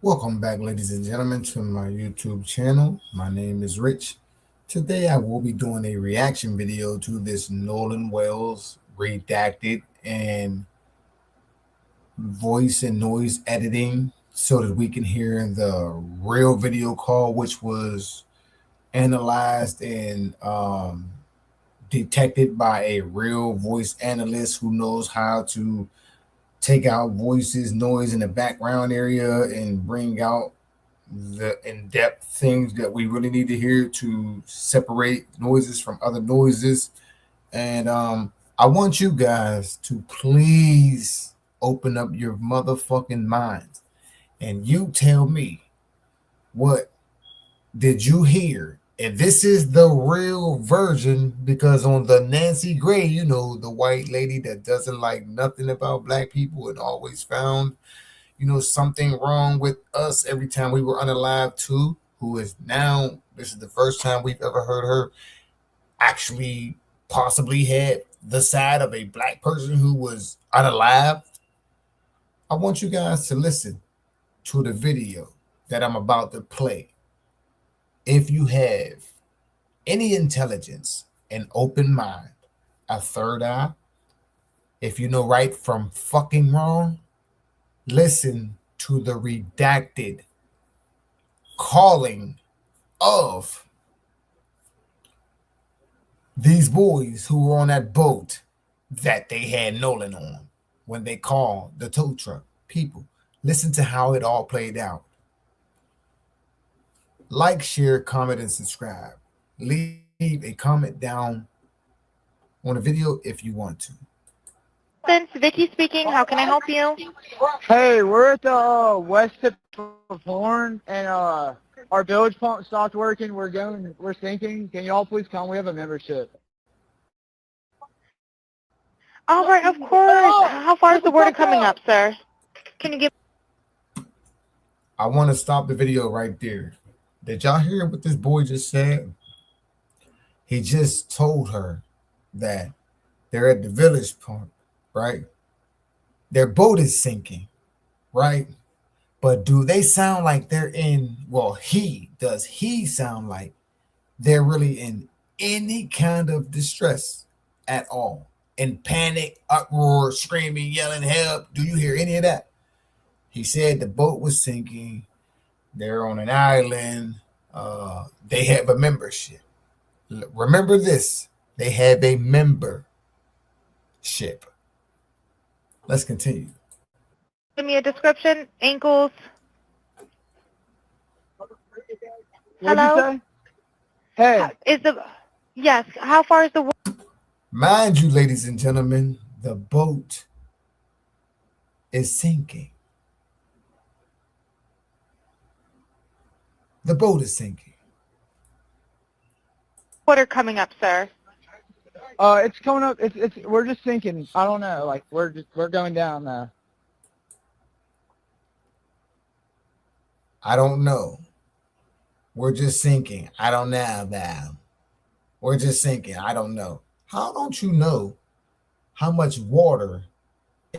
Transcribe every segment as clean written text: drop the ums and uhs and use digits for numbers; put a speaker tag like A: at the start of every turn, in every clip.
A: Welcome back, ladies and gentlemen, to my YouTube channel. My name is Rich. Today I will be doing a reaction video to this Nolan Wells redacted and voice and noise editing so that we can hear the real video call, which was analyzed and detected by a real voice analyst who knows how to take out voices, noise in the background area, and bring out the in-depth things that we really need to hear to separate noises from other noises. And I want you guys to please open up your motherfucking minds and you tell me, what did you hear? And this is the real version, because on the Nancy Gray, the white lady that doesn't like nothing about black people and always found something wrong with us every time we were unalive too, who is now, this is the first time we've ever heard her actually possibly had the side of a black person who was unalive. I want you guys to listen to the video that I'm about to play. If you have any intelligence, an open mind, a third eye, if you know right from fucking wrong, listen to the redacted calling of these boys who were on that boat that they had Nolan on when they called the tow truck people. Listen to how it all played out. Like, share, comment, and subscribe. Leave a comment down on the video if you want to.
B: Since Vicky speaking, how can I help you?
C: Hey, we're at the west tip of Horn, and our village pump stopped working. We're sinking. Can y'all please come? We have a membership.
B: All right, of course. How far is the water coming up, sir? Can you give?
A: I want to stop the video right there. Did y'all hear what this boy just said? He just told her that they're at the village pump, right? Their boat is sinking, right? But do they sound like they're in, well, does he sound like they're really in any kind of distress at all? In panic, uproar, screaming, yelling, help? Do you hear any of that? He said the boat was sinking. They're on an island. They have a membership. Remember this. They have a membership. Let's continue.
B: Give me a description. Ankles.
C: What'd
B: Hello?
C: you say? Hey.
B: Is the yes? How far is the water?
A: Mind you, ladies and gentlemen, the boat is sinking. The boat is sinking.
B: Coming up, sir?
C: It's coming up. We're just sinking. I don't know. Like we're going down now.
A: I don't know. We're just sinking. I don't know now. We're just sinking. I don't know. How don't you know how much water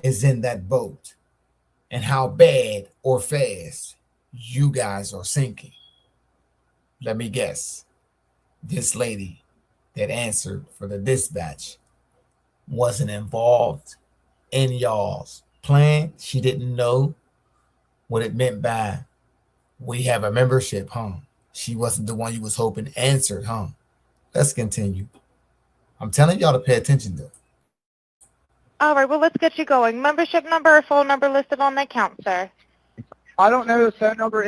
A: is in that boat and how bad or fast you guys are sinking? Let me guess. This lady that answered for the dispatch wasn't involved in y'all's plan. She didn't know what it meant by we have a membership, huh? She wasn't the one you was hoping answered, huh? Let's continue. I'm telling y'all to pay attention though.
B: All right. Well, let's get you going. Membership number or phone number listed on the account, sir?
C: I don't know the phone number.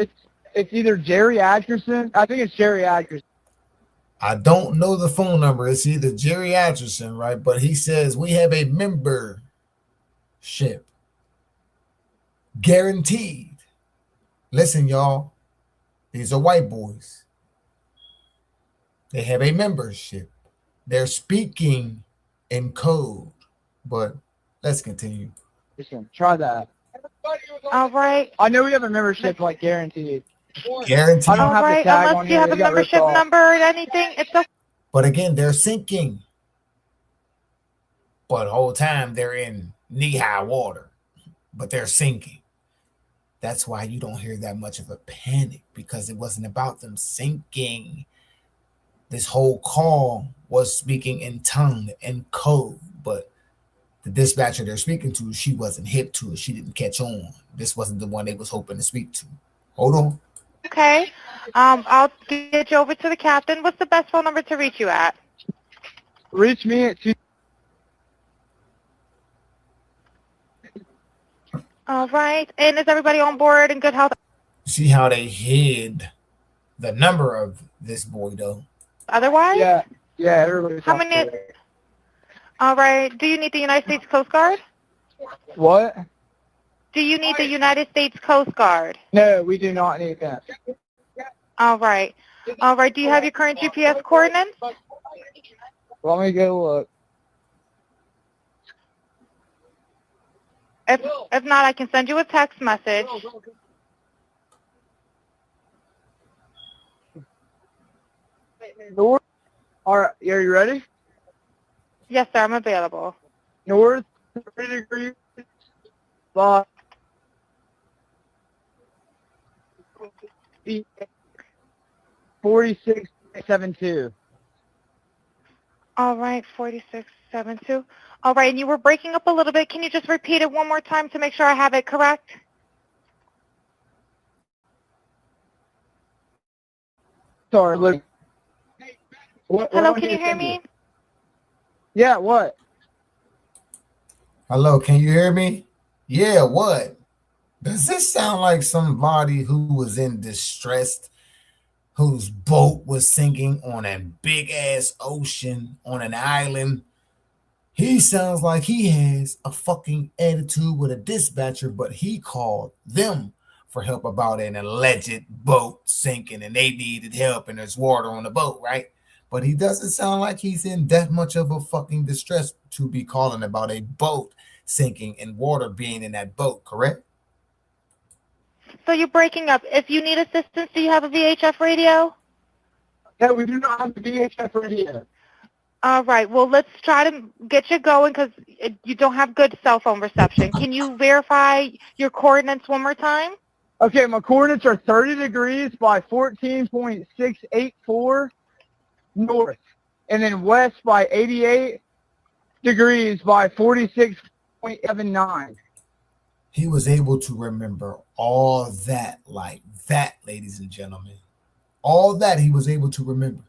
C: It's either Jerry Atkerson. I think it's Jerry Atkerson.
A: I don't know the phone number. It's either Jerry Atchison, right? But he says we have a membership. Guaranteed. Listen, y'all. These are white boys. They have a membership. They're speaking in code. But let's continue.
C: Listen, try that.
B: All right.
C: I know we have a membership, like guaranteed.
A: Guaranteed.
C: I don't
B: All
C: have the
B: right.
C: tag on
B: Unless you
C: here.
B: have a
C: It got ripped
B: membership
C: off.
B: number or anything, it's okay.
A: But again, they're sinking. But the whole time they're in knee-high water. But they're sinking. That's why you don't hear that much of a panic, because it wasn't about them sinking. This whole call was speaking in tongue and code, but the dispatcher they're speaking to, she wasn't hip to it. She didn't catch on. This wasn't the one they was hoping to speak to. Hold on.
B: Okay. I'll get you over to the captain. What's the best phone number to reach you at?
C: Reach me at
B: All right. And is everybody on board in good health?
A: See how they hid the number of this boy, though.
B: Otherwise?
C: Yeah, everybody's
B: How
C: on
B: many?
C: board.
B: All right. Do you need the United States Coast Guard?
C: What?
B: Do you need the United States Coast Guard?
C: No, we do not need that.
B: All right. All right. Do you have your current GPS coordinates?
C: Let me go look.
B: If not, I can send you a text message.
C: North. All right, are you ready?
B: Yes, sir. I'm available.
C: North 30 degrees by 46.72.
B: All right. 4672. All right. And you were breaking up a little bit. Can you just repeat it one more time to make sure I have it correct?
C: Sorry, look.
B: Hello. Can you hear me?
C: Yeah, what?
A: Hello, can you hear me? Yeah, what? Does this sound like somebody who was in distress, whose boat was sinking on a big ass ocean on an island? He sounds like he has a fucking attitude with a dispatcher, but he called them for help about an alleged boat sinking and they needed help and there's water on the boat, right? But he doesn't sound like he's in that much of a fucking distress to be calling about a boat sinking and water being in that boat, correct?
B: So you're breaking up. If you need assistance, do you have a VHF radio?
C: No, we do not have the VHF radio.
B: All right. Well, let's try to get you going because you don't have good cell phone reception. Can you verify your coordinates one more time?
C: Okay, my coordinates are 30 degrees by 14.684 north, and then west by 88 degrees by 46.79.
A: He was able to remember all that, like that, ladies and gentlemen. All that he was able to remember.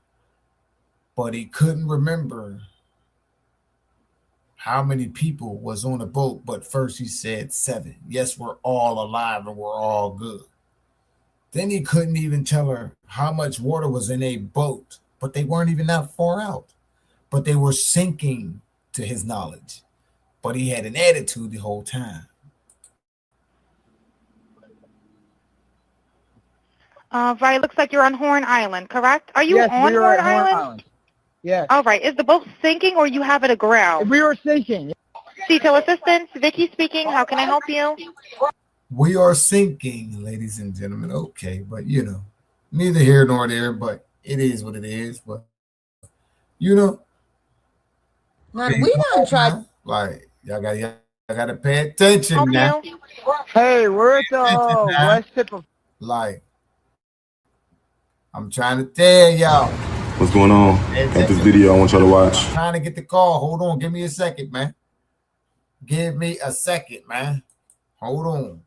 A: But he couldn't remember how many people was on the boat. But first he said 7. Yes, we're all alive and we're all good. Then he couldn't even tell her how much water was in a boat, but they weren't even that far out. But they were sinking to his knowledge. But he had an attitude the whole time.
B: Right. Looks like you're on Horn Island, correct? Are you
C: Yes,
B: on
C: we are
B: Horn
C: at Horn
B: Island?
C: Island. Yes.
B: All right. Is the boat sinking or you have it aground?
C: We were sinking.
B: Detail assistance, Vicky speaking. How can I help you?
A: We are sinking, ladies and gentlemen. Okay, but you know, neither here nor there, but it is what it is. But you know,
D: Man, we done tried.
A: like y'all gotta pay attention
B: Help
A: now.
B: you?
C: Hey, we're at the west tip of.
A: Like I'm trying to tell y'all.
E: What's going on? Got this video I want y'all to watch.
A: I'm trying to get the call. Hold on, give me a second, man. Give me a second, man. Hold on.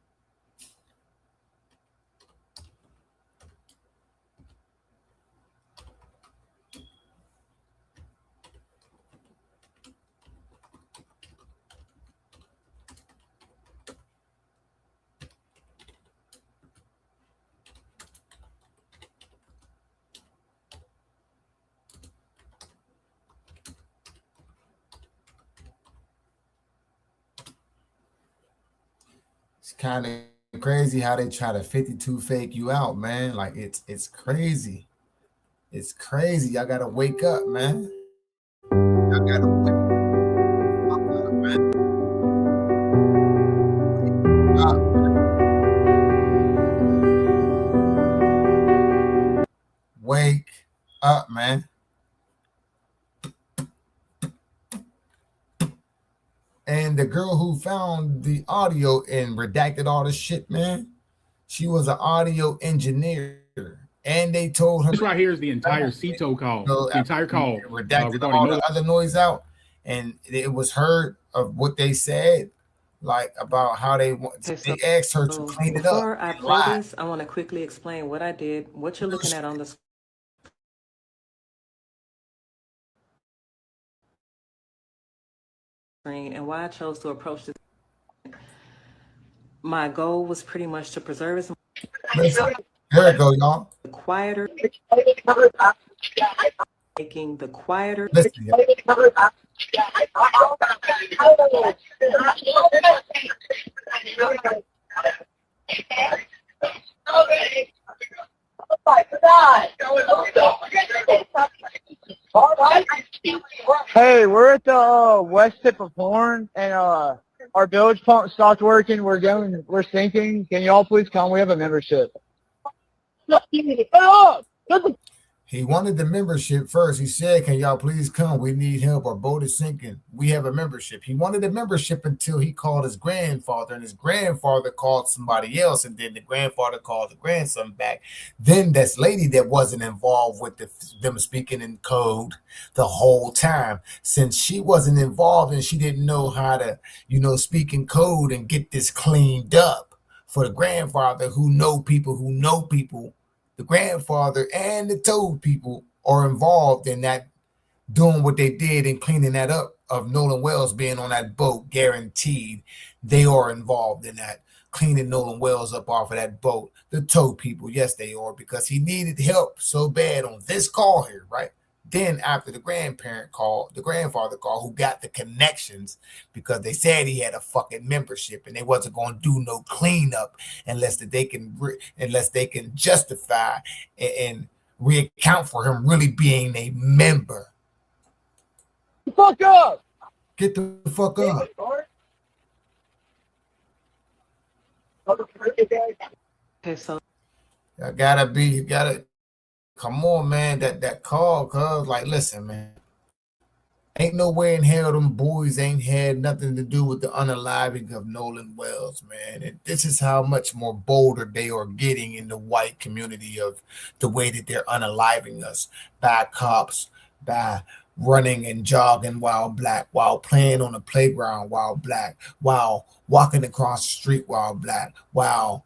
A: It's kind of crazy how they try to 52 fake you out, man. Like it's crazy. It's crazy. Y'all gotta wake up, man. Y'all gotta wake up, man. Wake up, man. And the girl who found the audio and redacted all the shit, man, She was an audio engineer, and they told her
F: This right here is the entire CETO call. The entire call
A: redacted
F: regarding
A: all the other noise out, and it was heard of what they said, like about how they want.
G: Okay, so
A: They asked her to clean it up.
G: before I play this, I want to quickly explain what I did, what you're looking at on the screen, and why I chose to approach this. My goal was pretty much to preserve as
A: Listen, there it go, y'all.
G: the quieter, making the quieter.
A: Listen, y'all.
C: Hey, we're at the west tip of Horn, and our bilge pump stopped working. We're sinking. Can y'all please come? We have a membership.
A: He wanted the membership first. He said, "Can y'all please come? We need help. Our boat is sinking. We have a membership." He wanted a membership until he called his grandfather, and his grandfather called somebody else, and then the grandfather called the grandson back. Then this lady that wasn't involved with them speaking in code the whole time, since she wasn't involved and she didn't know how to, speak in code and get this cleaned up for the grandfather who know people. The grandfather and the toad people are involved in that, doing what they did and cleaning that up of Nolan Wells being on that boat. Guaranteed they are involved in that, cleaning Nolan Wells up off of that boat. The toad people, yes, they are, because he needed help so bad on this call here, right? Then after the grandfather called, who got the connections, because they said he had a fucking membership and they wasn't going to do no cleanup unless they can justify and reaccount for him really being a member.
C: Fuck up!
A: Get the fuck up.
G: Okay, so
A: You gotta come on, man. That call, cuz, like, listen, man. Ain't no way in hell them boys ain't had nothing to do with the unaliving of Nolan Wells, man. And this is how much more bolder they are getting in the white community of the way that they're unaliving us by cops, by running and jogging while black, while playing on the playground while black, while walking across the street while black, while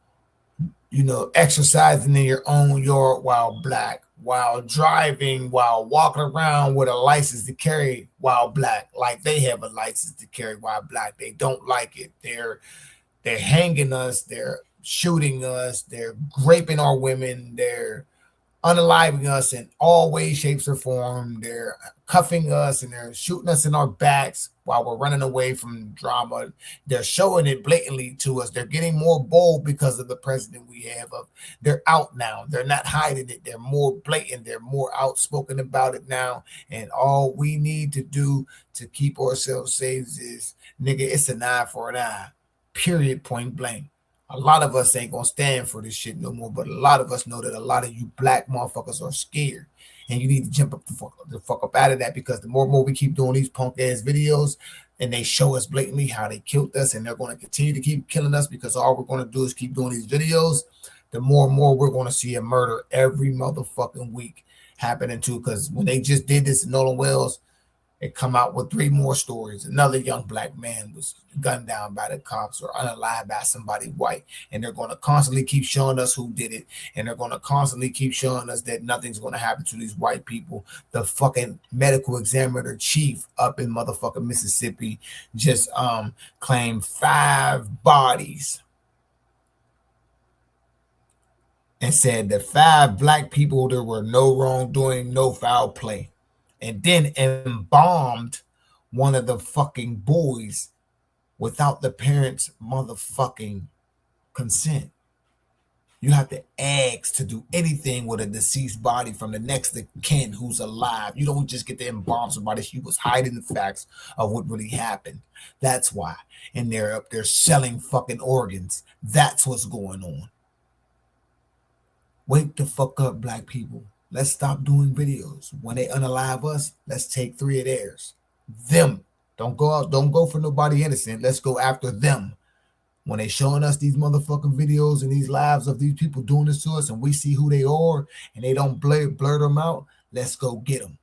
A: exercising in your own yard while black, while driving, while walking around with a license to carry while black, like they have a license to carry while black. They don't like it. They're hanging us, they're shooting us, they're raping our women, they're unaliving us in all ways, shapes, or form. They're cuffing us and they're shooting us in our backs while we're running away from drama. They're showing it blatantly to us. They're getting more bold because of the president we have. They're out now. They're not hiding it. They're more blatant. They're more outspoken about it now. And all we need to do to keep ourselves safe is, nigga, it's an eye for an eye. Period, point blank. A lot of us ain't gonna stand for this shit no more, but a lot of us know that a lot of you black motherfuckers are scared, and you need to jump up the fuck up out of that, because the more and more we keep doing these punk ass videos and they show us blatantly how they killed us, and they're going to continue to keep killing us because all we're going to do is keep doing these videos, the more and more we're going to see a murder every motherfucking week happening too. Because when they just did this in Nolan Wells, they come out with 3 more stories. Another young black man was gunned down by the cops or unalived by somebody white. And they're going to constantly keep showing us who did it. And they're going to constantly keep showing us that nothing's going to happen to these white people. The fucking medical examiner chief up in motherfucking Mississippi just claimed 5 bodies and said that 5 black people, there were no wrongdoing, no foul play. And then embalmed one of the fucking boys without the parents' motherfucking consent. You have to ask to do anything with a deceased body from the next of kin who's alive. You don't just get to embalm somebody. She was hiding the facts of what really happened. That's why. And they're up there selling fucking organs. That's what's going on. Wake the fuck up, black people. Let's stop doing videos. When they unalive us, let's take 3 of theirs. Them. Don't go out. Don't go for nobody innocent. Let's go after them. When they showing us these motherfucking videos and these lives of these people doing this to us, and we see who they are, and they don't blur them out, let's go get them.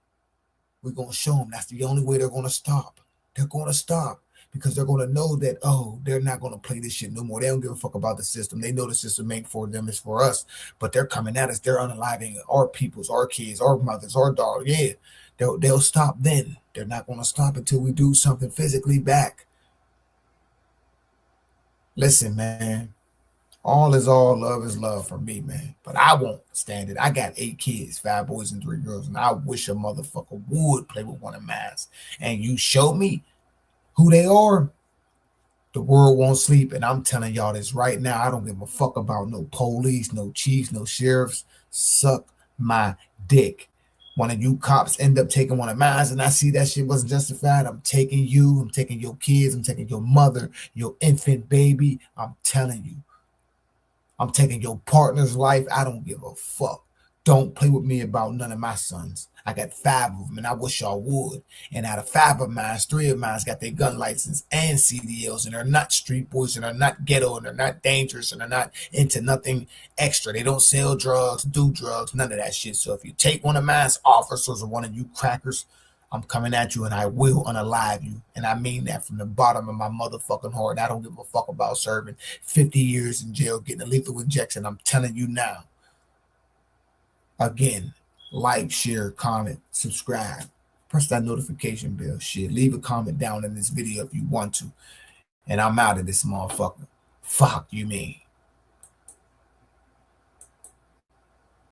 A: We're gonna show them that's the only way they're gonna stop. They're gonna stop because they're gonna know that, oh, they're not gonna play this shit no more. They don't give a fuck about the system. They know the system ain't for them, it's for us. But they're coming at us. They're unaliving our peoples, our kids, our mothers, our daughters. Yeah, they'll stop then. They're not gonna stop until we do something physically back. Listen, man, all is all, love is love for me, man. But I won't stand it. I got 8 kids, 5 boys and 3 girls, and I wish a motherfucker would play with one of mine. And you show me who they are, the world won't sleep. And I'm telling y'all this right now. I don't give a fuck about no police, no chiefs, no sheriffs. Suck my dick. One of you cops end up taking one of mine, and I see that shit wasn't justified. I'm taking you. I'm taking your kids. I'm taking your mother, your infant baby. I'm telling you. I'm taking your partner's life. I don't give a fuck. Don't play with me about none of my sons. I got 5 of them, and I wish y'all would. And out of 5 of mine, 3 of mine got their gun license and CDLs, and they're not street boys, and they're not ghetto, and they're not dangerous, and they're not into nothing extra. They don't sell drugs, do drugs, none of that shit. So if you take one of mine's officers or one of you crackers, I'm coming at you, and I will unalive you. And I mean that from the bottom of my motherfucking heart. I don't give a fuck about serving 50 years in jail, getting a lethal injection. I'm telling you now. Again, like, share, comment, subscribe. Press that notification bell. Shit, leave a comment down in this video if you want to. And I'm out of this motherfucker. Fuck you mean.